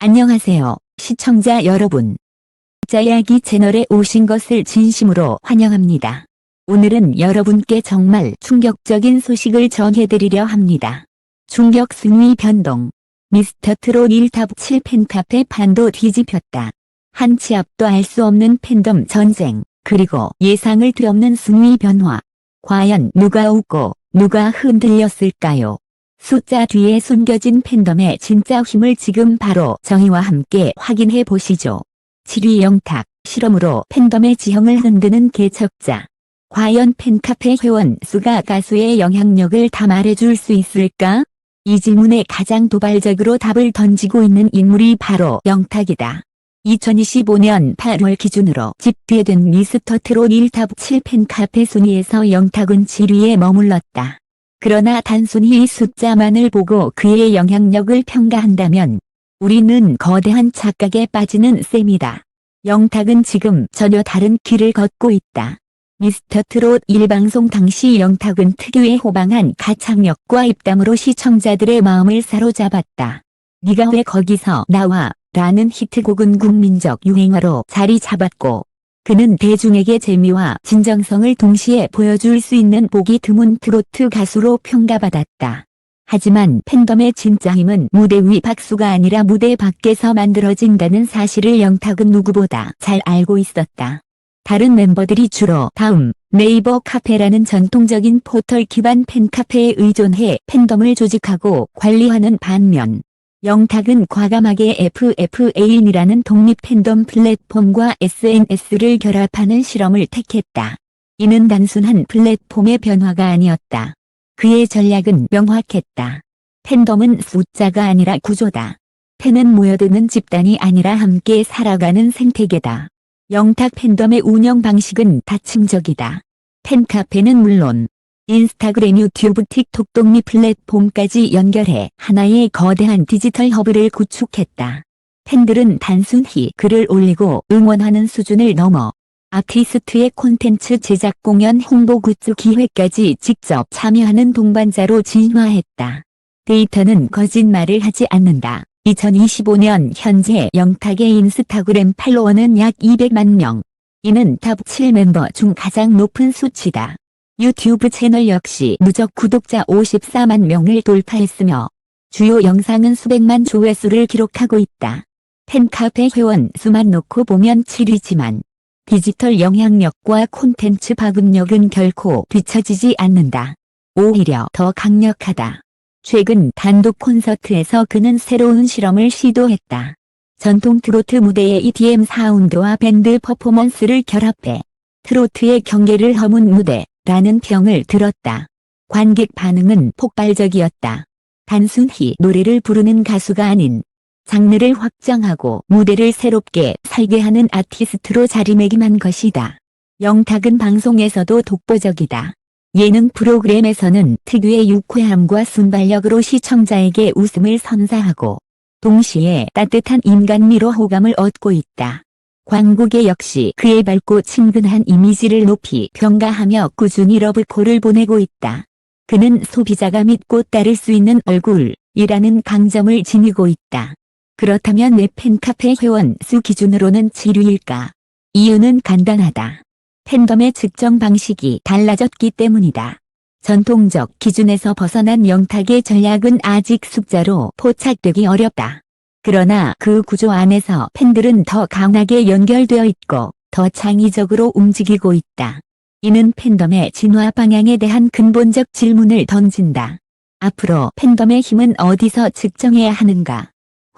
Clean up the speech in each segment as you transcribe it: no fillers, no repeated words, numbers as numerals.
안녕하세요, 시청자 여러분. 짜야기 채널에 오신 것을 진심으로 환영합니다. 오늘은 여러분께 정말 충격적인 소식을 전해드리려 합니다. 충격 순위 변동. 미스터트롯 1탑 7 팬카페 판도 뒤집혔다. 한치 앞도 알 수 없는 팬덤 전쟁, 그리고 예상을 뒤엎는 순위 변화. 과연 누가 웃고 누가 흔들렸을까요? 숫자 뒤에 숨겨진 팬덤의 진짜 힘을 지금 바로 저희와 함께 확인해 보시죠. 7위 영탁, 실험으로 팬덤의 지형을 흔드는 개척자. 과연 팬카페 회원 수가 가수의 영향력을 다 말해줄 수 있을까? 이 질문에 가장 도발적으로 답을 던지고 있는 인물이 바로 영탁이다. 2025년 8월 기준으로 집계된 미스터트롯 1탑 7 팬카페 순위에서 영탁은 7위에 머물렀다. 그러나 단순히 이 숫자만을 보고 그의 영향력을 평가한다면 우리는 거대한 착각에 빠지는 셈이다. 영탁은 지금 전혀 다른 길을 걷고 있다. 미스터트롯 1방송 당시 영탁은 특유의 호방한 가창력과 입담으로 시청자들의 마음을 사로잡았다. 네가 왜 거기서 나와? 라는 히트곡은 국민적 유행어로 자리 잡았고, 그는 대중에게 재미와 진정성을 동시에 보여줄 수 있는 보기 드문 트로트 가수로 평가받았다. 하지만 팬덤의 진짜 힘은 무대 위 박수가 아니라 무대 밖에서 만들어진다는 사실을 영탁은 누구보다 잘 알고 있었다. 다른 멤버들이 주로 다음, 네이버 카페라는 전통적인 포털 기반 팬카페에 의존해 팬덤을 조직하고 관리하는 반면, 영탁은 과감하게 FFA인이라는 독립 팬덤 플랫폼과 SNS를 결합하는 실험을 택했다. 이는 단순한 플랫폼의 변화가 아니었다. 그의 전략은 명확했다. 팬덤은 숫자가 아니라 구조다. 팬은 모여드는 집단이 아니라 함께 살아가는 생태계다. 영탁 팬덤의 운영 방식은 다층적이다. 팬카페는 물론 인스타그램, 유튜브, 틱톡 독립 플랫폼까지 연결해 하나의 거대한 디지털 허브를 구축했다. 팬들은 단순히 글을 올리고 응원하는 수준을 넘어 아티스트의 콘텐츠 제작, 공연, 홍보, 굿즈 기획까지 직접 참여하는 동반자로 진화했다. 데이터는 거짓말을 하지 않는다. 2025년 현재 영탁의 인스타그램 팔로워는 약 200만 명. 이는 탑 7 멤버 중 가장 높은 수치다. 유튜브 채널 역시 누적 구독자 54만 명을 돌파했으며 주요 영상은 수백만 조회수를 기록하고 있다. 팬카페 회원 수만 놓고 보면 7위지만 디지털 영향력과 콘텐츠 파급력은 결코 뒤처지지 않는다. 오히려 더 강력하다. 최근 단독 콘서트에서 그는 새로운 실험을 시도했다. 전통 트로트 무대의 EDM 사운드와 밴드 퍼포먼스를 결합해 트로트의 경계를 허문 무대라는 평을 들었다. 관객 반응은 폭발적이었다. 단순히 노래를 부르는 가수가 아닌 장르를 확장하고 무대를 새롭게 설계하는 아티스트로 자리매김한 것이다. 영탁은 방송에서도 독보적이다. 예능 프로그램에서는 특유의 유쾌함과 순발력으로 시청자에게 웃음을 선사하고 동시에 따뜻한 인간미로 호감을 얻고 있다. 광고계 역시 그의 밝고 친근한 이미지를 높이 평가하며 꾸준히 러브콜을 보내고 있다. 그는 소비자가 믿고 따를 수 있는 얼굴이라는 강점을 지니고 있다. 그렇다면 왜 팬카페 회원 수 기준으로는 7위일까? 이유는 간단하다. 팬덤의 측정 방식이 달라졌기 때문이다. 전통적 기준에서 벗어난 영탁의 전략은 아직 숫자로 포착되기 어렵다. 그러나 그 구조 안에서 팬들은 더 강하게 연결되어 있고 더 창의적으로 움직이고 있다. 이는 팬덤의 진화 방향에 대한 근본적 질문을 던진다. 앞으로 팬덤의 힘은 어디서 측정해야 하는가?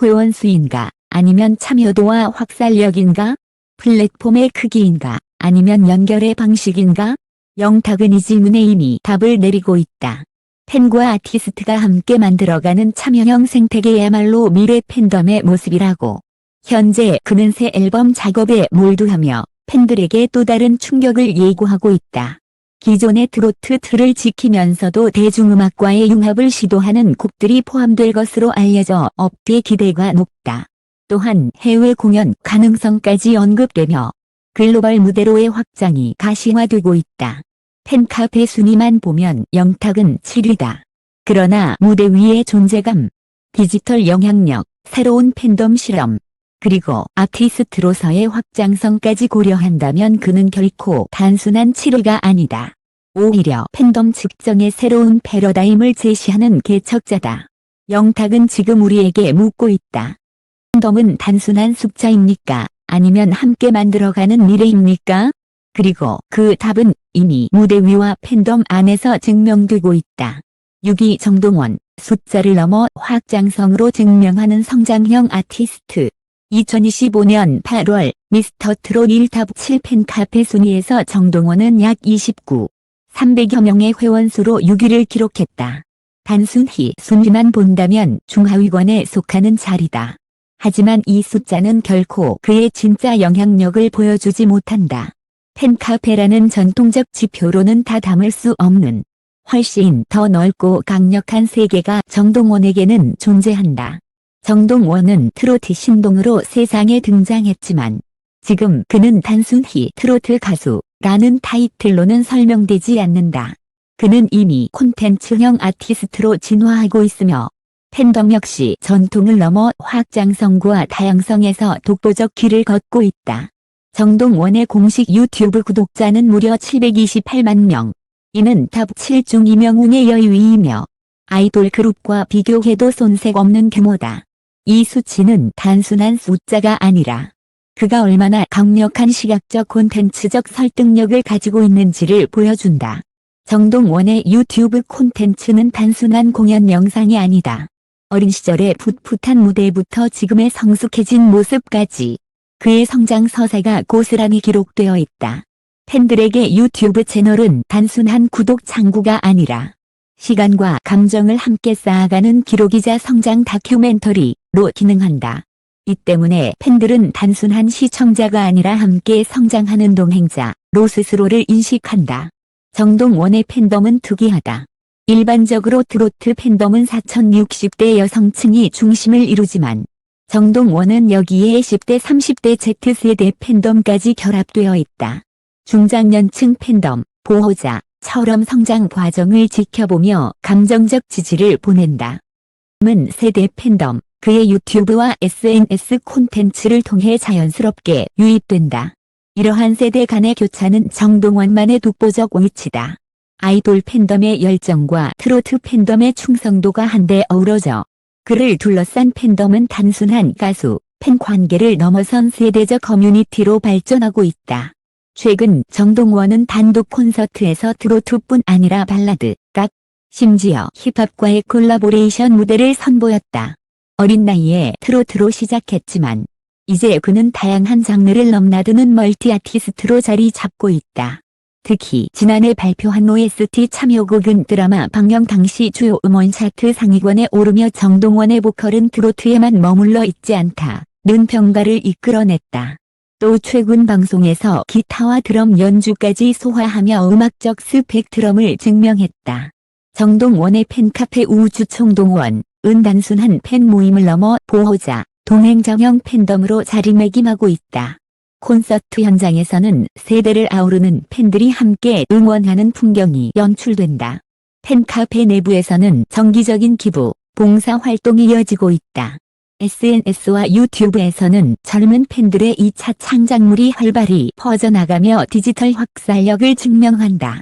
회원 수인가? 아니면 참여도와 확산력인가? 플랫폼의 크기인가? 아니면 연결의 방식인가? 영탁은 이 질문에 이미 답을 내리고 있다. 팬과 아티스트가 함께 만들어가는 참여형 생태계야말로 미래 팬덤의 모습이라고. 현재 그는 새 앨범 작업에 몰두하며 팬들에게 또 다른 충격을 예고하고 있다. 기존의 트로트 틀을 지키면서도 대중음악과의 융합을 시도하는 곡들이 포함될 것으로 알려져 업계 기대가 높다. 또한 해외 공연 가능성까지 언급되며 글로벌 무대로의 확장이 가시화되고 있다. 팬카페 순위만 보면 영탁은 7위다. 그러나 무대 위의 존재감, 디지털 영향력, 새로운 팬덤 실험, 그리고 아티스트로서의 확장성까지 고려한다면 그는 결코 단순한 7위가 아니다. 오히려 팬덤 측정의 새로운 패러다임을 제시하는 개척자다. 영탁은 지금 우리에게 묻고 있다. 팬덤은 단순한 숫자입니까? 아니면 함께 만들어가는 미래입니까? 그리고 그 답은 이미 무대 위와 팬덤 안에서 증명되고 있다. 6위 정동원, 숫자를 넘어 확장성으로 증명하는 성장형 아티스트. 2025년 8월 미스터 트롯 1탑 7 팬카페 순위에서 정동원은 약 300여 명의 회원수로 6위를 기록했다. 단순히 순위만 본다면 중하위권에 속하는 자리다. 하지만 이 숫자는 결코 그의 진짜 영향력을 보여주지 못한다. 팬카페라는 전통적 지표로는 다 담을 수 없는 훨씬 더 넓고 강력한 세계가 정동원에게는 존재한다. 정동원은 트로트 신동으로 세상에 등장했지만 지금 그는 단순히 트로트 가수라는 타이틀로는 설명되지 않는다. 그는 이미 콘텐츠형 아티스트로 진화하고 있으며 팬덤 역시 전통을 넘어 확장성과 다양성에서 독보적 길을 걷고 있다. 정동원의 공식 유튜브 구독자는 무려 728만 명. 이는 탑 7 중 이명웅의 여위이며 아이돌 그룹과 비교해도 손색 없는 규모다. 이 수치는 단순한 숫자가 아니라 그가 얼마나 강력한 시각적 콘텐츠적 설득력을 가지고 있는지를 보여준다. 정동원의 유튜브 콘텐츠는 단순한 공연 영상이 아니다. 어린 시절의 풋풋한 무대부터 지금의 성숙해진 모습까지 그의 성장 서사가 고스란히 기록되어 있다. 팬들에게 유튜브 채널은 단순한 구독 창구가 아니라 시간과 감정을 함께 쌓아가는 기록이자 성장 다큐멘터리로 기능한다. 이 때문에 팬들은 단순한 시청자가 아니라 함께 성장하는 동행자로 스스로를 인식한다. 정동원의 팬덤은 특이하다. 일반적으로 트로트 팬덤은 4060대 여성층이 중심을 이루지만 정동원은 여기에 10대 30대 Z세대 팬덤까지 결합되어 있다. 중장년층 팬덤, 보호자처럼 성장 과정을 지켜보며 감정적 지지를 보낸다. 은 세대 팬덤, 그의 유튜브와 SNS 콘텐츠를 통해 자연스럽게 유입된다. 이러한 세대 간의 교차는 정동원만의 독보적 위치다. 아이돌 팬덤의 열정과 트로트 팬덤의 충성도가 한데 어우러져 그를 둘러싼 팬덤은 단순한 가수, 팬 관계를 넘어선 세대적 커뮤니티로 발전하고 있다. 최근 정동원은 단독 콘서트에서 트로트뿐 아니라 발라드, 락, 심지어 힙합과의 콜라보레이션 무대를 선보였다. 어린 나이에 트로트로 시작했지만 이제 그는 다양한 장르를 넘나드는 멀티 아티스트로 자리 잡고 있다. 특히 지난해 발표한 OST 참여곡은 드라마 방영 당시 주요 음원 차트 상위권에 오르며 정동원의 보컬은 트로트에만 머물러 있지 않다는 평가를 이끌어냈다. 또 최근 방송에서 기타와 드럼 연주까지 소화하며 음악적 스펙트럼을 증명했다. 정동원의 팬카페 우주총동원은 단순한 팬 모임을 넘어 보호자, 동행자형 팬덤으로 자리매김하고 있다. 콘서트 현장에서는 세대를 아우르는 팬들이 함께 응원하는 풍경이 연출된다. 팬카페 내부에서는 정기적인 기부, 봉사 활동이 이어지고 있다. SNS와 유튜브에서는 젊은 팬들의 2차 창작물이 활발히 퍼져나가며 디지털 확산력을 증명한다.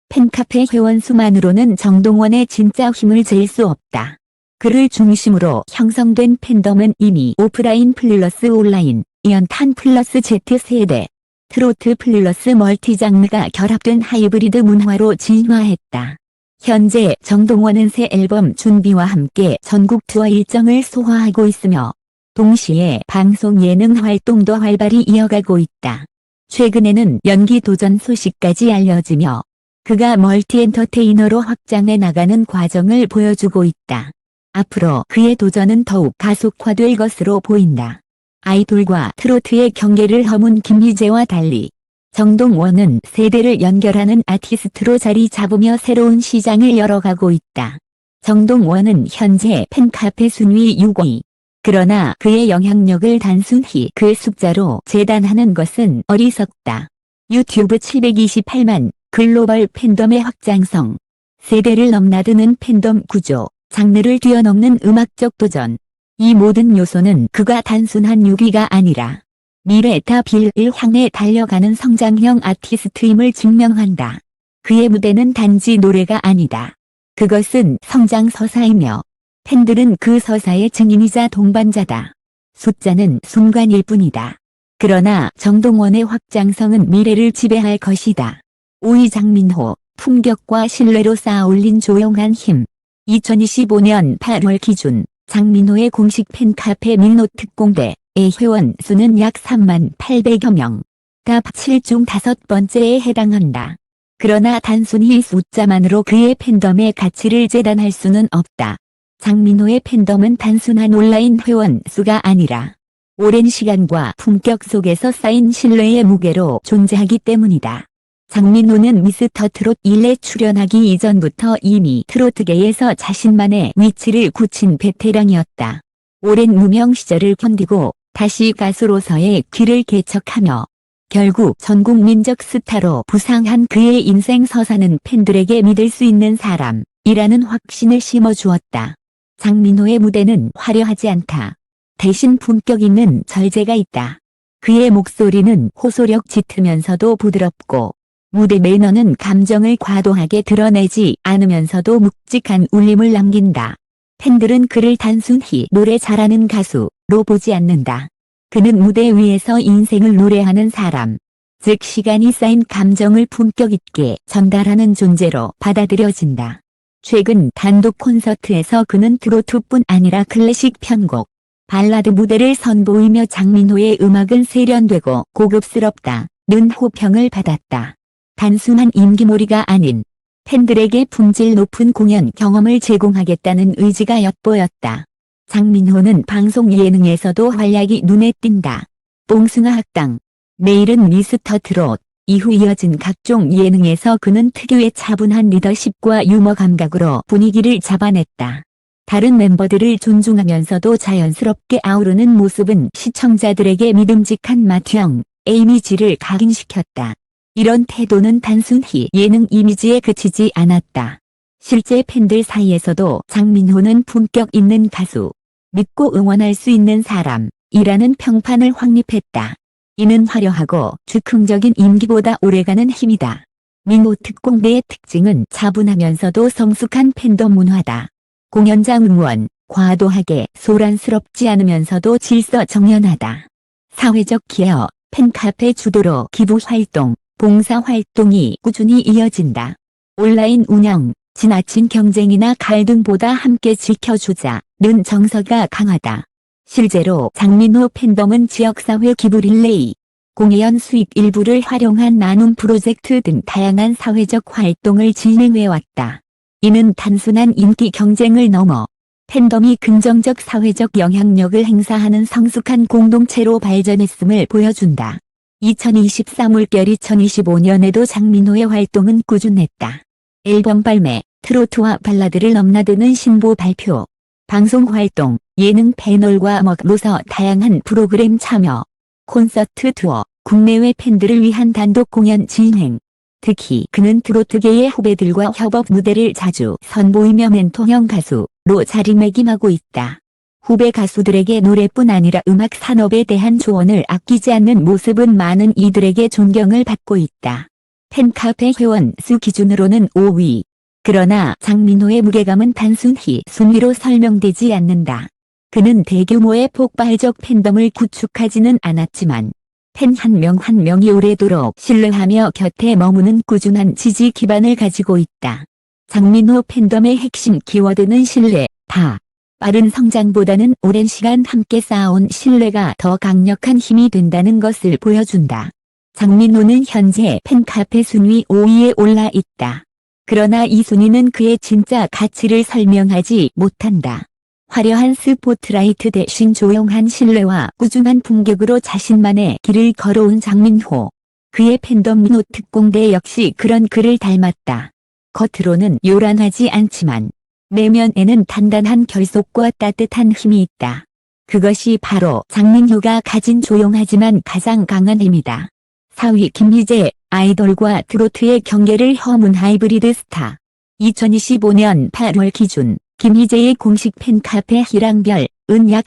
팬카페 회원수만으로는 정동원의 진짜 힘을 잴 수 없다. 그를 중심으로 형성된 팬덤은 이미 오프라인 플러스 온라인, 연탄 플러스 Z세대, 트로트 플러스 멀티장르가 결합된 하이브리드 문화로 진화했다. 현재 정동원은 새 앨범 준비와 함께 전국 투어 일정을 소화하고 있으며 동시에 방송 예능 활동도 활발히 이어가고 있다. 최근에는 연기 도전 소식까지 알려지며 그가 멀티 엔터테이너로 확장해 나가는 과정을 보여주고 있다. 앞으로 그의 도전은 더욱 가속화될 것으로 보인다. 아이돌과 트로트의 경계를 허문 김희재와 달리 정동원은 세대를 연결하는 아티스트로 자리 잡으며 새로운 시장을 열어가고 있다. 정동원은 현재 팬카페 순위 6위. 그러나 그의 영향력을 단순히 그 숫자로 재단하는 것은 어리석다. 유튜브 728만, 글로벌 팬덤의 확장성, 세대를 넘나드는 팬덤 구조, 장르를 뛰어넘는 음악적 도전. 이 모든 요소는 그가 단순한 유기가 아니라 미래타 빌을 향해 달려가는 성장형 아티스트임을 증명한다. 그의 무대는 단지 노래가 아니다. 그것은 성장 서사이며 팬들은 그 서사의 증인이자 동반자다. 숫자는 순간일 뿐이다. 그러나 정동원의 확장성은 미래를 지배할 것이다. 5위 장민호, 품격과 신뢰로 쌓아올린 조용한 힘. 2025년 8월 기준 장민호의 공식 팬카페 민노특공대의 회원 수는 약 3만 800여 명. 탑 7중 5번째에 해당한다. 그러나 단순히 숫자만으로 그의 팬덤의 가치를 재단할 수는 없다. 장민호의 팬덤은 단순한 온라인 회원 수가 아니라 오랜 시간과 품격 속에서 쌓인 신뢰의 무게로 존재하기 때문이다. 장민호는 미스터 트롯 1에 출연하기 이전부터 이미 트로트계에서 자신만의 위치를 굳힌 베테랑이었다. 오랜 무명 시절을 견디고 다시 가수로서의 길을 개척하며 결국 전국민적 스타로 부상한 그의 인생 서사는 팬들에게 믿을 수 있는 사람이라는 확신을 심어주었다. 장민호의 무대는 화려하지 않다. 대신 품격 있는 절제가 있다. 그의 목소리는 호소력 짙으면서도 부드럽고 무대 매너는 감정을 과도하게 드러내지 않으면서도 묵직한 울림을 남긴다. 팬들은 그를 단순히 노래 잘하는 가수로 보지 않는다. 그는 무대 위에서 인생을 노래하는 사람, 즉 시간이 쌓인 감정을 품격 있게 전달하는 존재로 받아들여진다. 최근 단독 콘서트에서 그는 트로트뿐 아니라 클래식 편곡, 발라드 무대를 선보이며 장민호의 음악은 세련되고 고급스럽다는 호평을 받았다. 단순한 인기몰이가 아닌 팬들에게 품질 높은 공연 경험을 제공하겠다는 의지가 엿보였다. 장민호는 방송 예능에서도 활약이 눈에 띈다. 뽕숭아 학당, 내일은 미스터 트롯, 이후 이어진 각종 예능에서 그는 특유의 차분한 리더십과 유머 감각으로 분위기를 잡아냈다. 다른 멤버들을 존중하면서도 자연스럽게 아우르는 모습은 시청자들에게 믿음직한 맏형 이미지를 각인시켰다. 이런 태도는 단순히 예능 이미지에 그치지 않았다. 실제 팬들 사이에서도 장민호는 품격 있는 가수, 믿고 응원할 수 있는 사람이라는 평판을 확립했다. 이는 화려하고 즉흥적인 임기보다 오래가는 힘이다. 민노특공대의 특징은 차분하면서도 성숙한 팬덤 문화다. 공연장 응원, 과도하게 소란스럽지 않으면서도 질서정연하다. 사회적 기여, 팬카페 주도로 기부활동, 봉사활동이 꾸준히 이어진다. 온라인 운영, 지나친 경쟁이나 갈등보다 함께 지켜주자는 정서가 강하다. 실제로 장민호 팬덤은 지역사회 기부 릴레이, 공연 수익 일부를 활용한 나눔 프로젝트 등 다양한 사회적 활동을 진행해왔다. 이는 단순한 인기 경쟁을 넘어 팬덤이 긍정적 사회적 영향력을 행사하는 성숙한 공동체로 발전했음을 보여준다. 2023 올겨울 2025년에도 장민호의 활동은 꾸준했다. 앨범 발매, 트로트와 발라드를 넘나드는 신보 발표, 방송 활동, 예능 패널과 먹로서 다양한 프로그램 참여, 콘서트 투어, 국내외 팬들을 위한 단독 공연 진행. 특히 그는 트로트계의 후배들과 협업 무대를 자주 선보이며 멘토형 가수로 자리매김하고 있다. 후배 가수들에게 노래뿐 아니라 음악 산업에 대한 조언을 아끼지 않는 모습은 많은 이들에게 존경을 받고 있다. 팬카페 회원 수 기준으로는 5위. 그러나 장민호의 무게감은 단순히 순위로 설명되지 않는다. 그는 대규모의 폭발적 팬덤을 구축하지는 않았지만 팬 한 명 한 명이 오래도록 신뢰하며 곁에 머무는 꾸준한 지지 기반을 가지고 있다. 장민호 팬덤의 핵심 키워드는 신뢰다. 빠른 성장보다는 오랜 시간 함께 쌓아온 신뢰가 더 강력한 힘이 된다는 것을 보여준다. 장민호는 현재 팬카페 순위 5위에 올라 있다. 그러나 이 순위는 그의 진짜 가치를 설명하지 못한다. 화려한 스포트라이트 대신 조용한 신뢰와 꾸준한 품격으로 자신만의 길을 걸어온 장민호. 그의 팬덤 민노특공대 역시 그런 그를 닮았다. 겉으로는 요란하지 않지만 내면에는 단단한 결속과 따뜻한 힘이 있다. 그것이 바로 장민호가 가진 조용하지만 가장 강한 힘이다. 4위 김희재, 아이돌과 트로트의 경계를 허문 하이브리드 스타. 2025년 8월 기준 김희재의 공식 팬카페 희랑별, 은 약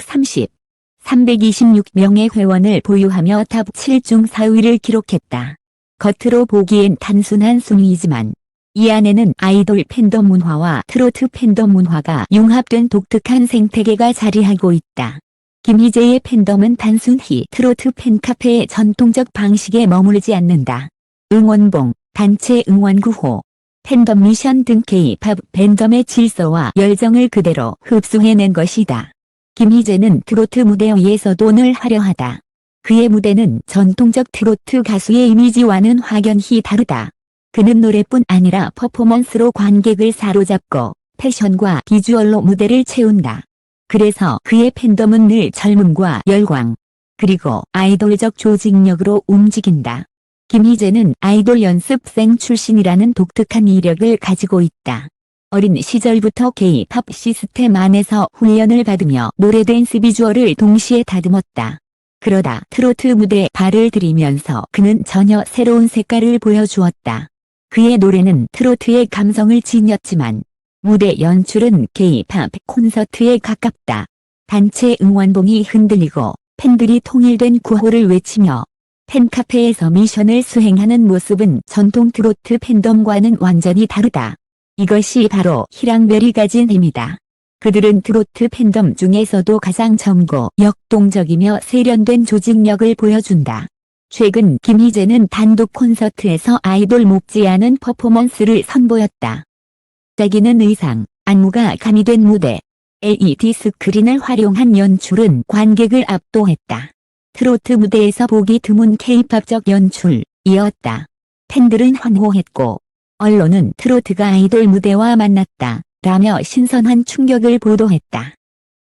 326명의 회원을 보유하며 탑 7 중 4위를 기록했다. 겉으로 보기엔 단순한 순위이지만 이 안에는 아이돌 팬덤 문화와 트로트 팬덤 문화가 융합된 독특한 생태계가 자리하고 있다. 김희재의 팬덤은 단순히 트로트 팬카페의 전통적 방식에 머무르지 않는다. 응원봉, 단체 응원구호, 팬덤 미션 등 K-팝 팬덤의 질서와 열정을 그대로 흡수해낸 것이다. 김희재는 트로트 무대 위에서도 늘 화려하다. 그의 무대는 전통적 트로트 가수의 이미지와는 확연히 다르다. 그는 노래뿐 아니라 퍼포먼스로 관객을 사로잡고 패션과 비주얼로 무대를 채운다. 그래서 그의 팬덤은 늘 젊음과 열광, 그리고 아이돌적 조직력으로 움직인다. 김희재는 아이돌 연습생 출신이라는 독특한 이력을 가지고 있다. 어린 시절부터 K-팝 시스템 안에서 훈련을 받으며 노래 댄스 비주얼을 동시에 다듬었다. 그러다 트로트 무대에 발을 들이면서 그는 전혀 새로운 색깔을 보여주었다. 그의 노래는 트로트의 감성을 지녔지만 무대 연출은 K-팝 콘서트에 가깝다. 단체 응원봉이 흔들리고 팬들이 통일된 구호를 외치며 팬카페에서 미션을 수행하는 모습은 전통 트로트 팬덤과는 완전히 다르다. 이것이 바로 희랑별이 가진 힘이다. 그들은 트로트 팬덤 중에서도 가장 젊고 역동적이며 세련된 조직력을 보여준다. 최근 김희재는 단독 콘서트에서 아이돌 못지않은 퍼포먼스를 선보였다. 자기는 의상, 안무가 가미된 무대, LED 스크린을 활용한 연출은 관객을 압도했다. 트로트 무대에서 보기 드문 K-팝적 연출이었다. 팬들은 환호했고 언론은 트로트가 아이돌 무대와 만났다 라며 신선한 충격을 보도했다.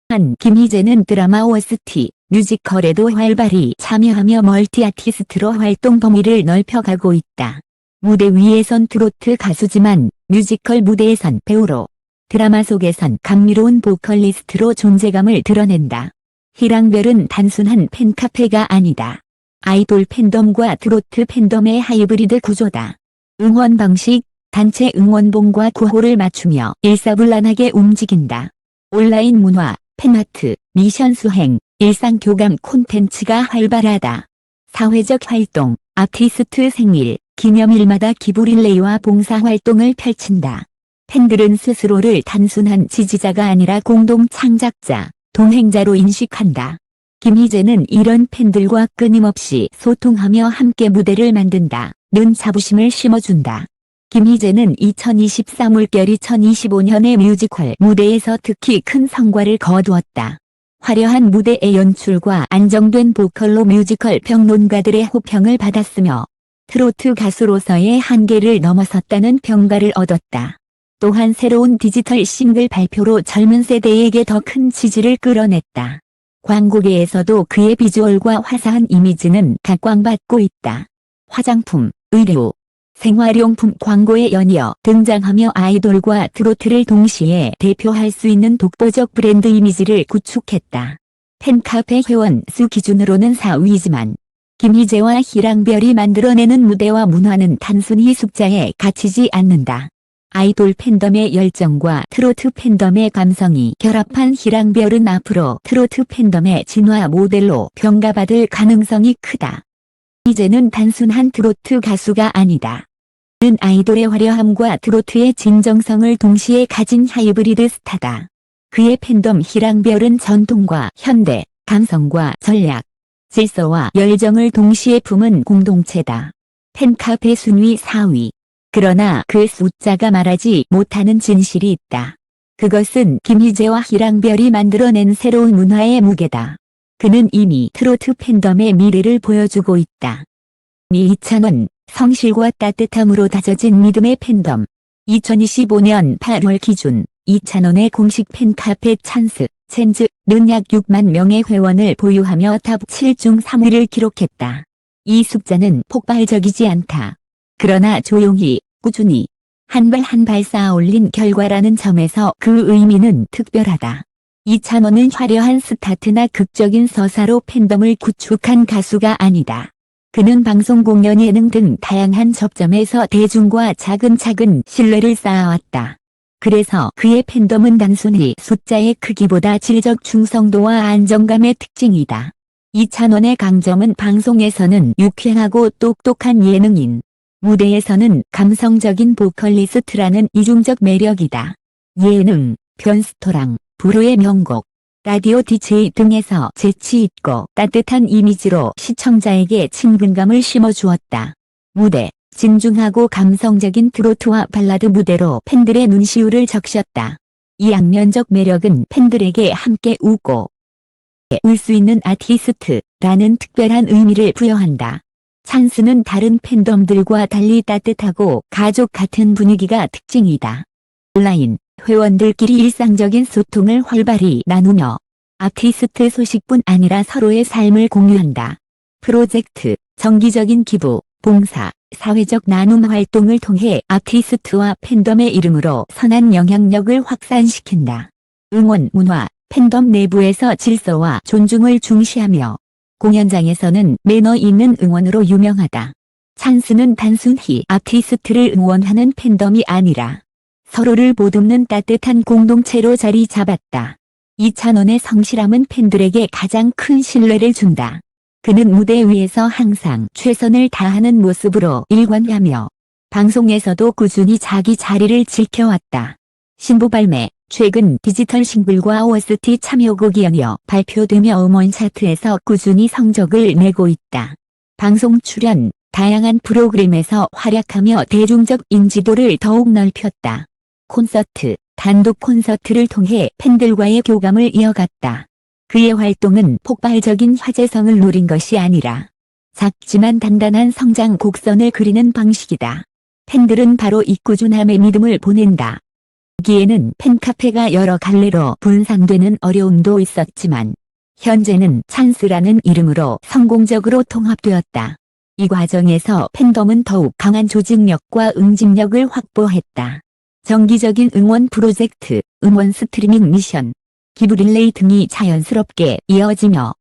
한 김희재는 드라마 OST, 뮤지컬에도 활발히 참여하며 멀티 아티스트로 활동 범위를 넓혀가고 있다. 무대 위에선 트로트 가수지만 뮤지컬 무대에선 배우로, 드라마 속에선 감미로운 보컬리스트로 존재감을 드러낸다. 희랑별은 단순한 팬카페가 아니다. 아이돌 팬덤과 트로트 팬덤의 하이브리드 구조다. 응원 방식, 단체 응원봉과 구호를 맞추며 일사불란하게 움직인다. 온라인 문화, 팬아트, 미션 수행, 일상 교감 콘텐츠가 활발하다. 사회적 활동, 아티스트 생일, 기념일마다 기부 릴레이와 봉사활동을 펼친다. 팬들은 스스로를 단순한 지지자가 아니라 공동 창작자, 동행자로 인식한다. 김희재는 이런 팬들과 끊임없이 소통하며 함께 무대를 만든다. 는 자부심을 심어준다. 김희재는 2024 물결 2025년의 뮤지컬 무대에서 특히 큰 성과를 거두었다. 화려한 무대의 연출과 안정된 보컬로 뮤지컬 평론가들의 호평을 받았으며 트로트 가수로서의 한계를 넘어섰다는 평가를 얻었다. 또한 새로운 디지털 싱글 발표로 젊은 세대에게 더 큰 지지를 끌어냈다. 광고계에서도 그의 비주얼과 화사한 이미지는 각광받고 있다. 화장품, 의류, 생활용품 광고에 연이어 등장하며 아이돌과 트로트를 동시에 대표할 수 있는 독보적 브랜드 이미지를 구축했다. 팬카페 회원 수 기준으로는 4위지만 김희재와 희랑별이 만들어내는 무대와 문화는 단순히 숫자에 갇히지 않는다. 아이돌 팬덤의 열정과 트로트 팬덤의 감성이 결합한 희랑별은 앞으로 트로트 팬덤의 진화 모델로 평가받을 가능성이 크다. 희재는 단순한 트로트 가수가 아니다. 그는 아이돌의 화려함과 트로트의 진정성을 동시에 가진 하이브리드 스타다. 그의 팬덤 희랑별은 전통과 현대, 감성과 전략, 질서와 열정을 동시에 품은 공동체다. 팬카페 순위 4위. 그러나 그 숫자가 말하지 못하는 진실이 있다. 그것은 김희재와 희랑별이 만들어낸 새로운 문화의 무게다. 그는 이미 트로트 팬덤의 미래를 보여주고 있다. 이찬원, 성실과 따뜻함으로 다져진 믿음의 팬덤. 2025년 8월 기준 이찬원의 공식 팬카페 찬스, 챈즈는 약 6만 명의 회원을 보유하며 탑 7 중 3위를 기록했다. 이 숫자는 폭발적이지 않다. 그러나 조용히, 꾸준히, 한 발 한 발 쌓아 올린 결과라는 점에서 그 의미는 특별하다. 이찬원은 화려한 스타트나 극적인 서사로 팬덤을 구축한 가수가 아니다. 그는 방송 공연 예능 등 다양한 접점에서 대중과 차근차근 신뢰를 쌓아왔다. 그래서 그의 팬덤은 단순히 숫자의 크기보다 질적 충성도와 안정감의 특징이다. 이찬원의 강점은 방송에서는 유쾌하고 똑똑한 예능인, 무대에서는 감성적인 보컬리스트라는 이중적 매력이다. 예능, 변스토랑, 불후의 명곡, 라디오 DJ 등에서 재치 있고 따뜻한 이미지로 시청자에게 친근감을 심어주었다. 무대, 진중하고 감성적인 트로트와 발라드 무대로 팬들의 눈시울을 적셨다. 이 양면적 매력은 팬들에게 함께 웃고 울 수 있는 아티스트라는 특별한 의미를 부여한다. 찬스는 다른 팬덤들과 달리 따뜻하고 가족 같은 분위기가 특징이다. 온라인, 회원들끼리 일상적인 소통을 활발히 나누며 아티스트 소식뿐 아니라 서로의 삶을 공유한다. 프로젝트, 정기적인 기부, 봉사, 사회적 나눔 활동을 통해 아티스트와 팬덤의 이름으로 선한 영향력을 확산시킨다. 응원 문화, 팬덤 내부에서 질서와 존중을 중시하며 공연장에서는 매너 있는 응원으로 유명하다. 찬스는 단순히 아티스트를 응원하는 팬덤이 아니라 서로를 보듬는 따뜻한 공동체로 자리 잡았다. 이찬원의 성실함은 팬들에게 가장 큰 신뢰를 준다. 그는 무대 위에서 항상 최선을 다하는 모습으로 일관하며 방송에서도 꾸준히 자기 자리를 지켜왔다. 신보 발매, 최근 디지털 싱글과 OST 참여곡이며 발표되며 음원 차트에서 꾸준히 성적을 내고 있다. 방송 출연, 다양한 프로그램에서 활약하며 대중적 인지도를 더욱 넓혔다. 콘서트, 단독 콘서트를 통해 팬들과의 교감을 이어갔다. 그의 활동은 폭발적인 화제성을 노린 것이 아니라 작지만 단단한 성장 곡선을 그리는 방식이다. 팬들은 바로 이 꾸준함의 믿음을 보낸다. 기에는 팬카페가 여러 갈래로 분산되는 어려움도 있었지만 현재는 찬스라는 이름으로 성공적으로 통합되었다. 이 과정에서 팬덤은 더욱 강한 조직력과 응집력을 확보했다. 정기적인 응원 프로젝트, 음원 스트리밍 미션, 기부 릴레이 등이 자연스럽게 이어지며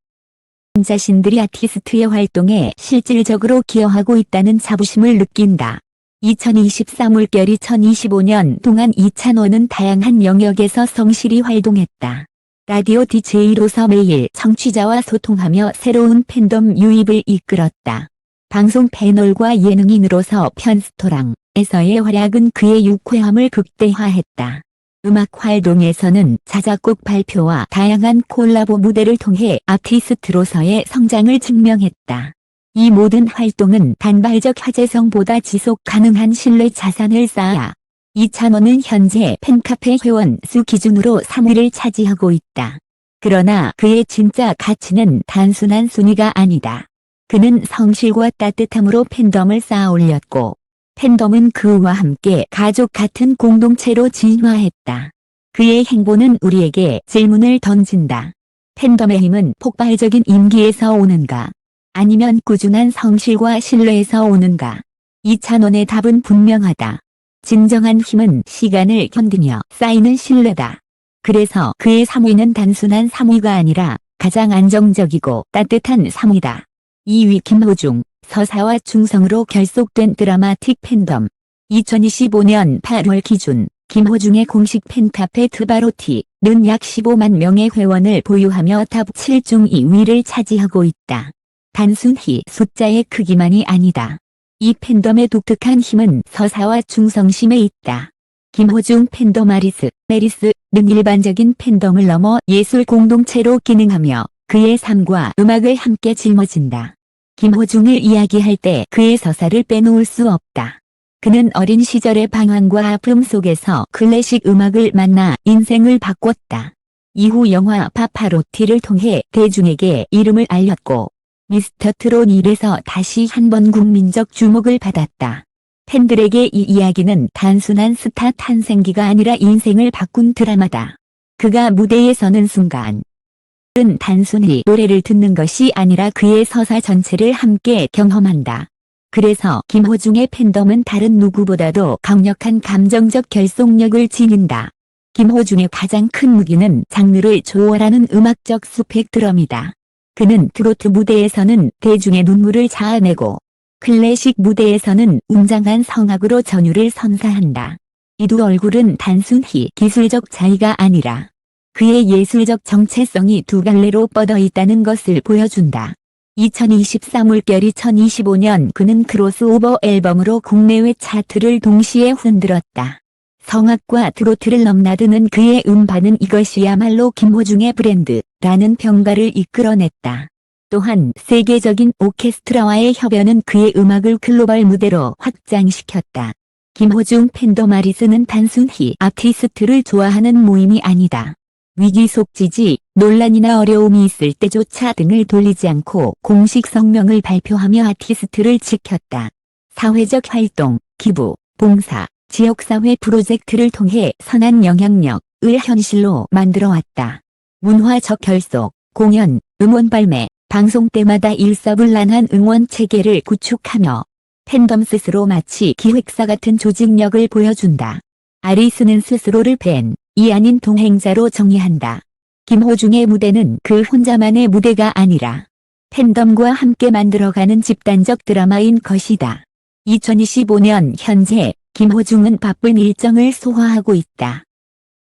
자신들이 아티스트의 활동에 실질적으로 기여하고 있다는 자부심을 느낀다. 2023 올겨울 2025년 동안 이찬원은 다양한 영역에서 성실히 활동했다. 라디오 DJ로서 매일 청취자와 소통하며 새로운 팬덤 유입을 이끌었다. 방송 패널과 예능인으로서 편스토랑에서의 활약은 그의 유쾌함을 극대화했다. 음악 활동에서는 자작곡 발표와 다양한 콜라보 무대를 통해 아티스트로서의 성장을 증명했다. 이 모든 활동은 단발적 화제성보다 지속 가능한 신뢰 자산을 쌓아 이찬원은 현재 팬카페 회원 수 기준으로 3위를 차지하고 있다. 그러나 그의 진짜 가치는 단순한 순위가 아니다. 그는 성실과 따뜻함으로 팬덤을 쌓아 올렸고 팬덤은 그와 함께 가족 같은 공동체로 진화했다. 그의 행보는 우리에게 질문을 던진다. 팬덤의 힘은 폭발적인 인기에서 오는가? 아니면 꾸준한 성실과 신뢰에서 오는가? 이찬원의 답은 분명하다. 진정한 힘은 시간을 견디며 쌓이는 신뢰다. 그래서 그의 3위는 단순한 3위가 아니라 가장 안정적이고 따뜻한 3위다. 2위 김호중, 서사와 충성으로 결속된 드라마틱 팬덤. 2025년 8월 기준 김호중의 공식 팬카페 트바로티는 약 15만 명의 회원을 보유하며 탑 7중 2위를 차지하고 있다. 단순히 숫자의 크기만이 아니다. 이 팬덤의 독특한 힘은 서사와 충성심에 있다. 김호중 팬덤 메리스는 일반적인 팬덤을 넘어 예술 공동체로 기능하며 그의 삶과 음악을 함께 짊어진다. 김호중을 이야기할 때 그의 서사를 빼놓을 수 없다. 그는 어린 시절의 방황과 아픔 속에서 클래식 음악을 만나 인생을 바꿨다. 이후 영화 파파로티를 통해 대중에게 이름을 알렸고 미스터 트롯 1에서 다시 한번 국민적 주목을 받았다. 팬들에게 이 이야기는 단순한 스타 탄생기가 아니라 인생을 바꾼 드라마다. 그가 무대에 서는 순간 은 단순히 노래를 듣는 것이 아니라 그의 서사 전체를 함께 경험한다. 그래서 김호중의 팬덤은 다른 누구보다도 강력한 감정적 결속력을 지닌다. 김호중의 가장 큰 무기는 장르를 초월하는 음악적 스펙트럼이다. 그는 트로트 무대에서는 대중의 눈물을 자아내고 클래식 무대에서는 웅장한 성악으로 전율을 선사한다. 이 두 얼굴은 단순히 기술적 차이가 아니라 그의 예술적 정체성이 두 갈래로 뻗어 있다는 것을 보여준다. 2023 올겨울 2025년 그는 크로스오버 앨범으로 국내외 차트를 동시에 흔들었다. 성악과 트로트를 넘나드는 그의 음반은 이것이야말로 김호중의 브랜드라는 평가를 이끌어냈다. 또한 세계적인 오케스트라와의 협연은 그의 음악을 글로벌 무대로 확장시켰다. 김호중 팬덤 아리스는 단순히 아티스트를 좋아하는 모임이 아니다. 위기 속 지지, 논란이나 어려움이 있을 때조차 등을 돌리지 않고 공식 성명을 발표하며 아티스트를 지켰다. 사회적 활동, 기부, 봉사, 지역사회 프로젝트를 통해 선한 영향력을 현실로 만들어왔다. 문화적 결속, 공연, 음원 발매, 방송 때마다 일사불란한 응원 체계를 구축하며 팬덤 스스로 마치 기획사 같은 조직력을 보여준다. 아리스는 스스로를 팬이 아닌 동행자로 정의한다. 김호중의 무대는 그 혼자만의 무대가 아니라 팬덤과 함께 만들어가는 집단적 드라마인 것이다. 2025년 현재 김호중은 바쁜 일정을 소화하고 있다.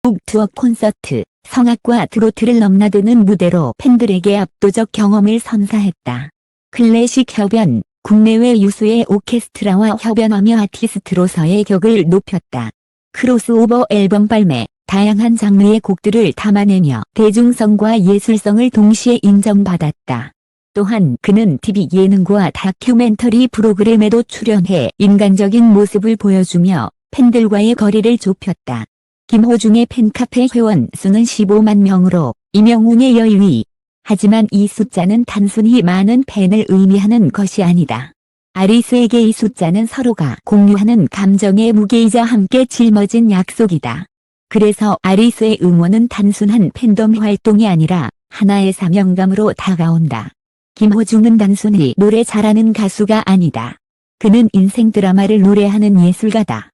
북투어 콘서트, 성악과 트로트를 넘나드는 무대로 팬들에게 압도적 경험을 선사했다. 클래식 협연, 국내외 유수의 오케스트라와 협연하며 아티스트로서의 격을 높였다. 크로스오버 앨범 발매, 다양한 장르의 곡들을 담아내며 대중성과 예술성을 동시에 인정받았다. 또한 그는 TV 예능과 다큐멘터리 프로그램에도 출연해 인간적인 모습을 보여주며 팬들과의 거리를 좁혔다. 김호중의 팬카페 회원 수는 15만 명으로 임영웅의 10위. 하지만 이 숫자는 단순히 많은 팬을 의미하는 것이 아니다. 아리스에게 이 숫자는 서로가 공유하는 감정의 무게이자 함께 짊어진 약속이다. 그래서 아리스의 응원은 단순한 팬덤 활동이 아니라 하나의 사명감으로 다가온다. 김호중은 단순히 노래 잘하는 가수가 아니다. 그는 인생 드라마를 노래하는 예술가다.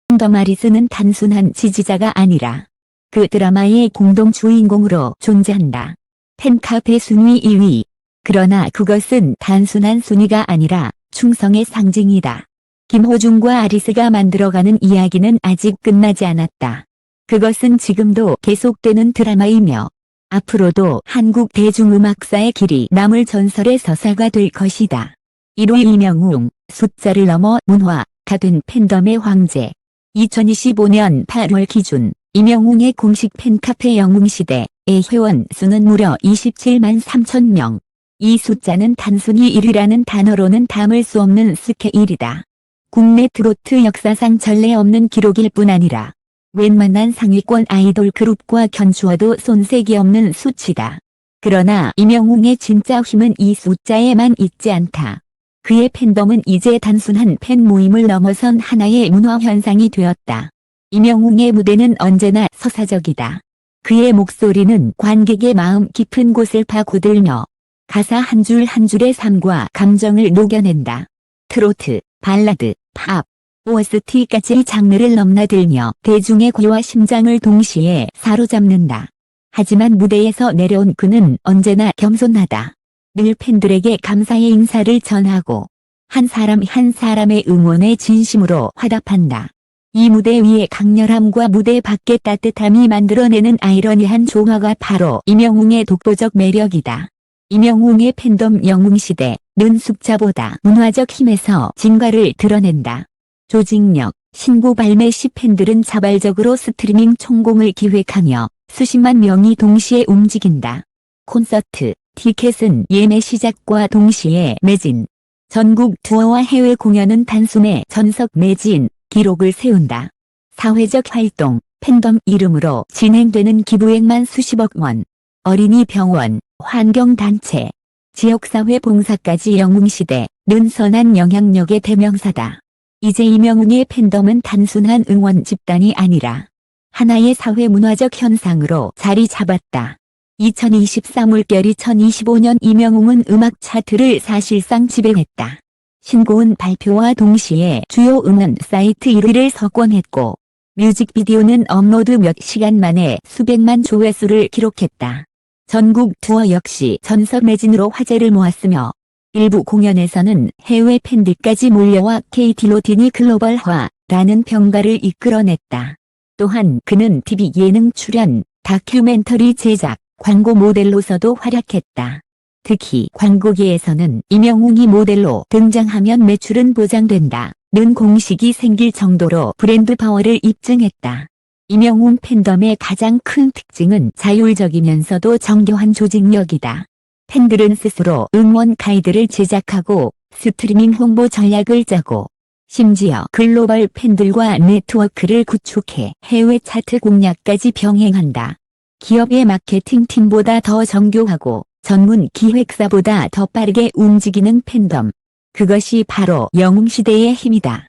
팬덤 아리스는 단순한 지지자가 아니라 그 드라마의 공동 주인공으로 존재한다. 팬카페 순위 2위. 그러나 그것은 단순한 순위가 아니라 충성의 상징이다. 김호중과 아리스가 만들어가는 이야기는 아직 끝나지 않았다. 그것은 지금도 계속되는 드라마이며 앞으로도 한국 대중음악사의 길이 남을 전설의 서사가 될 것이다. 1위 임영웅, 숫자를 넘어 문화가 된 팬덤의 황제. 2025년 8월 기준 임영웅의 공식 팬카페 영웅시대의 회원 수는 무려 27만 3천 명. 이 숫자는 단순히 1위라는 단어로는 담을 수 없는 스케일이다. 국내 트로트 역사상 전례 없는 기록일 뿐 아니라 웬만한 상위권 아이돌 그룹과 견주어도 손색이 없는 수치다. 그러나 임영웅의 진짜 힘은 이 숫자에만 있지 않다. 그의 팬덤은 이제 단순한 팬 모임을 넘어선 하나의 문화 현상이 되었다. 임영웅의 무대는 언제나 서사적이다. 그의 목소리는 관객의 마음 깊은 곳을 파고들며 가사 한 줄 한 줄의 삶과 감정을 녹여낸다. 트로트, 발라드, 팝, OST까지의 장르를 넘나들며 대중의 귀와 심장을 동시에 사로잡는다. 하지만 무대에서 내려온 그는 언제나 겸손하다. 늘 팬들에게 감사의 인사를 전하고 한 사람 한 사람의 응원에 진심으로 화답한다. 이 무대 위의 강렬함과 무대 밖의 따뜻함이 만들어내는 아이러니한 조화가 바로 임영웅의 독보적 매력이다. 임영웅의 팬덤 영웅시대는 숫자보다 문화적 힘에서 진가를 드러낸다. 조직력, 신곡 발매 시 팬들은 자발적으로 스트리밍 총공을 기획하며 수십만 명이 동시에 움직인다. 콘서트, 티켓은 예매 시작과 동시에 매진. 전국 투어와 해외 공연은 단숨에 전석 매진, 기록을 세운다. 사회적 활동, 팬덤 이름으로 진행되는 기부액만 수십억 원. 어린이 병원, 환경단체, 지역사회 봉사까지 영웅시대는 선한 영향력의 대명사다. 이제 임영웅의 팬덤은 단순한 응원 집단이 아니라 하나의 사회문화적 현상으로 자리 잡았다. 2023 올겨울 2025년 임영웅은 음악 차트를 사실상 지배했다. 신곡은 발표와 동시에 주요 음원 사이트 1위를 석권했고 뮤직비디오는 업로드 몇 시간 만에 수백만 조회수를 기록했다. 전국 투어 역시 전석 매진으로 화제를 모았으며 일부 공연에서는 해외 팬들까지 몰려와 KT 로틴이 글로벌화 라는 평가를 이끌어냈다. 또한 그는 TV 예능 출연, 다큐멘터리 제작, 광고 모델로서도 활약했다. 특히 광고계에서는 임영웅이 모델로 등장하면 매출은 보장된다 는 공식이 생길 정도로 브랜드 파워를 입증했다. 임영웅 팬덤의 가장 큰 특징은 자율적이면서도 정교한 조직력이다. 팬들은 스스로 응원 가이드를 제작하고 스트리밍 홍보 전략을 짜고 심지어 글로벌 팬들과 네트워크를 구축해 해외 차트 공략까지 병행한다. 기업의 마케팅팀보다 더 정교하고 전문 기획사보다 더 빠르게 움직이는 팬덤. 그것이 바로 영웅시대의 힘이다.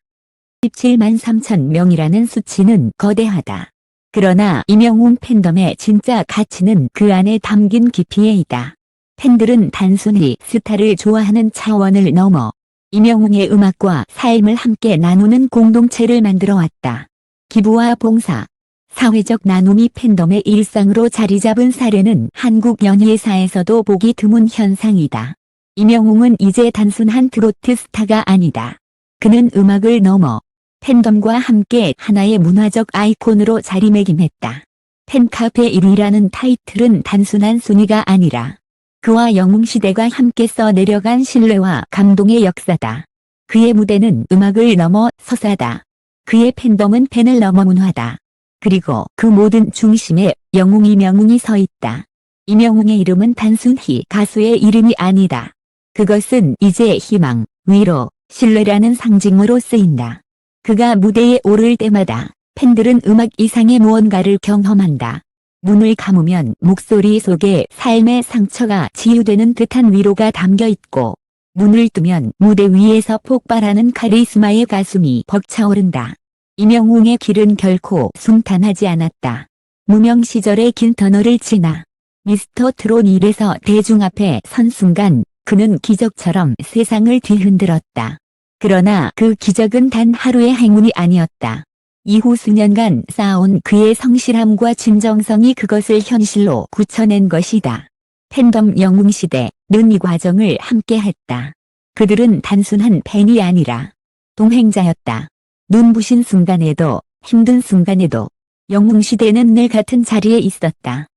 17만 3천 명이라는 수치는 거대하다. 그러나 임영웅 팬덤의 진짜 가치는 그 안에 담긴 깊이에 있다. 팬들은 단순히 스타를 좋아하는 차원을 넘어 임영웅의 음악과 삶을 함께 나누는 공동체를 만들어왔다. 기부와 봉사, 사회적 나눔이 팬덤의 일상으로 자리 잡은 사례는 한국 연예사에서도 보기 드문 현상이다. 임영웅은 이제 단순한 트로트 스타가 아니다. 그는 음악을 넘어 팬덤과 함께 하나의 문화적 아이콘으로 자리매김했다. 팬카페 1위라는 타이틀은 단순한 순위가 아니라 그와 영웅시대가 함께 써내려간 신뢰와 감동의 역사다. 그의 무대는 음악을 넘어 서사다. 그의 팬덤은 팬을 넘어 문화다. 그리고 그 모든 중심에 영웅 임영웅이 서 있다. 임영웅의 이름은 단순히 가수의 이름이 아니다. 그것은 이제 희망, 위로, 신뢰라는 상징으로 쓰인다. 그가 무대에 오를 때마다 팬들은 음악 이상의 무언가를 경험한다. 문을 감으면 목소리 속에 삶의 상처가 치유되는 듯한 위로가 담겨 있고 문을 뜨면 무대 위에서 폭발하는 카리스마의 가슴이 벅차오른다. 임영웅의 길은 결코 순탄하지 않았다. 무명 시절의 긴 터널을 지나 미스터 트롯 1에서 대중 앞에 선 순간 그는 기적처럼 세상을 뒤흔들었다. 그러나 그 기적은 단 하루의 행운이 아니었다. 이후 수년간 쌓아온 그의 성실함과 진정성이 그것을 현실로 굳혀낸 것이다. 팬덤 영웅시대는 이 과정을 함께했다. 그들은 단순한 팬이 아니라 동행자였다. 눈부신 순간에도 힘든 순간에도 영웅시대는 늘 같은 자리에 있었다.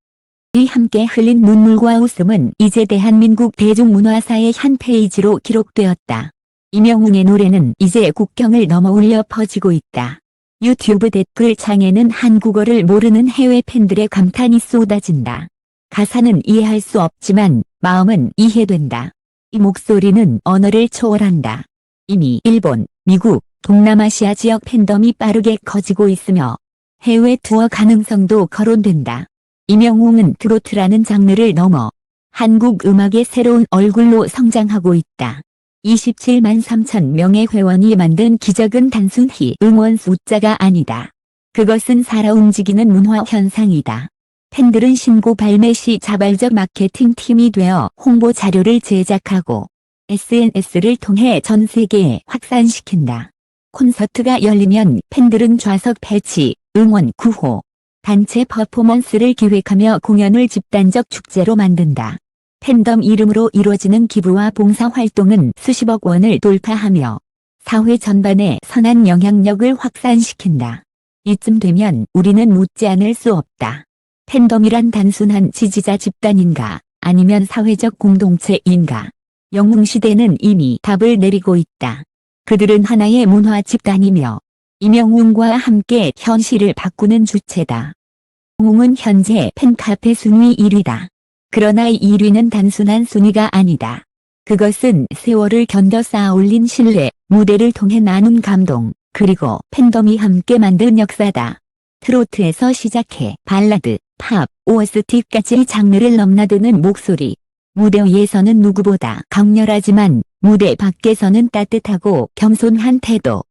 이 함께 흘린 눈물과 웃음은 이제 대한민국 대중문화사의 한 페이지로 기록되었다. 임영웅의 노래는 이제 국경을 넘어 울려 퍼지고 있다. 유튜브 댓글창에는 한국어를 모르는 해외 팬들의 감탄이 쏟아진다. 가사는 이해할 수 없지만 마음은 이해된다. 이 목소리는 언어를 초월한다. 이미 일본, 미국, 동남아시아 지역 팬덤이 빠르게 커지고 있으며 해외 투어 가능성도 거론된다. 임영웅은 트로트라는 장르를 넘어 한국 음악의 새로운 얼굴로 성장하고 있다. 27만 3천 명의 회원이 만든 기적은 단순히 응원 숫자가 아니다. 그것은 살아 움직이는 문화 현상이다. 팬들은 신곡 발매 시 자발적 마케팅 팀이 되어 홍보 자료를 제작하고 SNS를 통해 전 세계에 확산시킨다. 콘서트가 열리면 팬들은 좌석 배치, 응원 구호, 단체 퍼포먼스를 기획하며 공연을 집단적 축제로 만든다. 팬덤 이름으로 이루어지는 기부와 봉사 활동은 수십억 원을 돌파하며 사회 전반에 선한 영향력을 확산시킨다. 이쯤 되면 우리는 묻지 않을 수 없다. 팬덤이란 단순한 지지자 집단인가 아니면 사회적 공동체인가? 영웅시대는 이미 답을 내리고 있다. 그들은 하나의 문화 집단이며 임영웅과 함께 현실을 바꾸는 주체다. 영웅은 현재 팬카페 순위 1위다. 그러나 이 1위는 단순한 순위가 아니다. 그것은 세월을 견뎌 쌓아올린 신뢰, 무대를 통해 나눈 감동, 그리고 팬덤이 함께 만든 역사다. 트로트에서 시작해 발라드, 팝, OST까지의 장르를 넘나드는 목소리. 무대 위에서는 누구보다 강렬하지만 무대 밖에서는 따뜻하고 겸손한 태도.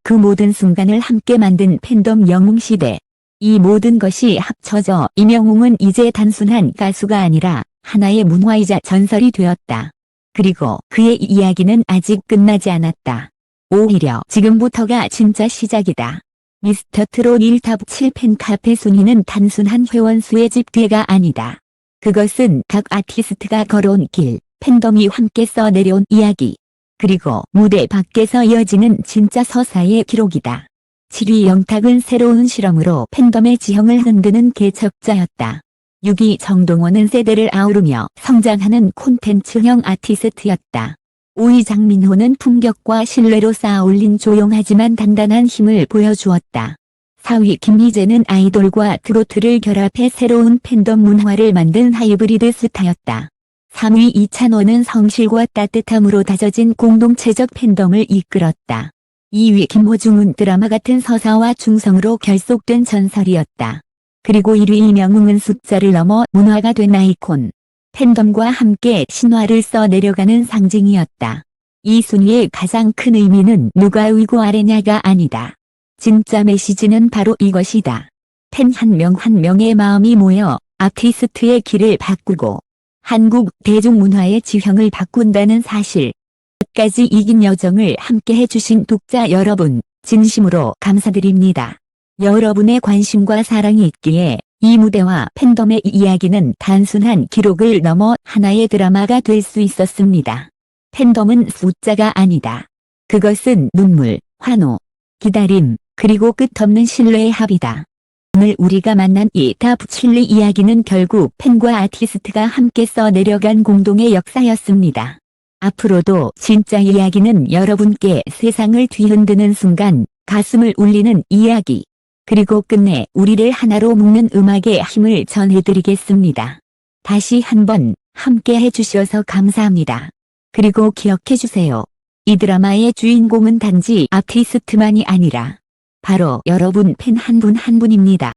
그 모든 순간을 함께 만든 팬덤 영웅시대. 이 모든 것이 합쳐져 임영웅은 이제 단순한 가수가 아니라 하나의 문화이자 전설이 되었다. 그리고 그의 이야기는 아직 끝나지 않았다. 오히려 지금부터가 진짜 시작이다. 미스터 트롯 1탑 7 팬카페 순위는 단순한 회원 수의 집계가 아니다. 그것은 각 아티스트가 걸어온 길, 팬덤이 함께 써내려온 이야기. 그리고 무대 밖에서 이어지는 진짜 서사의 기록이다. 7위 영탁은 새로운 실험으로 팬덤의 지형을 흔드는 개척자였다. 6위 정동원은 세대를 아우르며 성장하는 콘텐츠형 아티스트였다. 5위 장민호는 품격과 신뢰로 쌓아올린 조용하지만 단단한 힘을 보여주었다. 4위 김희재는 아이돌과 트로트를 결합해 새로운 팬덤 문화를 만든 하이브리드 스타였다. 3위 이찬원은 성실과 따뜻함으로 다져진 공동체적 팬덤을 이끌었다. 2위 김호중은 드라마 같은 서사와 중성으로 결속된 전설이었다. 그리고 1위 이명웅은 숫자를 넘어 문화가 된 아이콘. 팬덤과 함께 신화를 써내려가는 상징이었다. 이 순위의 가장 큰 의미는 누가 위고 아래냐가 아니다. 진짜 메시지는 바로 이것이다. 팬 한 명 한 명의 마음이 모여 아티스트의 길을 바꾸고 한국 대중문화의 지형을 바꾼다는 사실. 끝까지 이긴 여정을 함께 해주신 독자 여러분, 진심으로 감사드립니다. 여러분의 관심과 사랑이 있기에 이 무대와 팬덤의 이야기는 단순한 기록을 넘어 하나의 드라마가 될 수 있었습니다. 팬덤은 숫자가 아니다. 그것은 눈물, 환호, 기다림, 그리고 끝없는 신뢰의 합이다. 오늘 우리가 만난 이 탑 7위 이야기는 결국 팬과 아티스트가 함께 써내려간 공동의 역사였습니다. 앞으로도 진짜 이야기는 여러분께 세상을 뒤흔드는 순간, 가슴을 울리는 이야기, 그리고 끝내 우리를 하나로 묶는 음악의 힘을 전해드리겠습니다. 다시 한번 함께 해주셔서 감사합니다. 그리고 기억해주세요. 이 드라마의 주인공은 단지 아티스트만이 아니라 바로 여러분 팬 한 분 한 분입니다.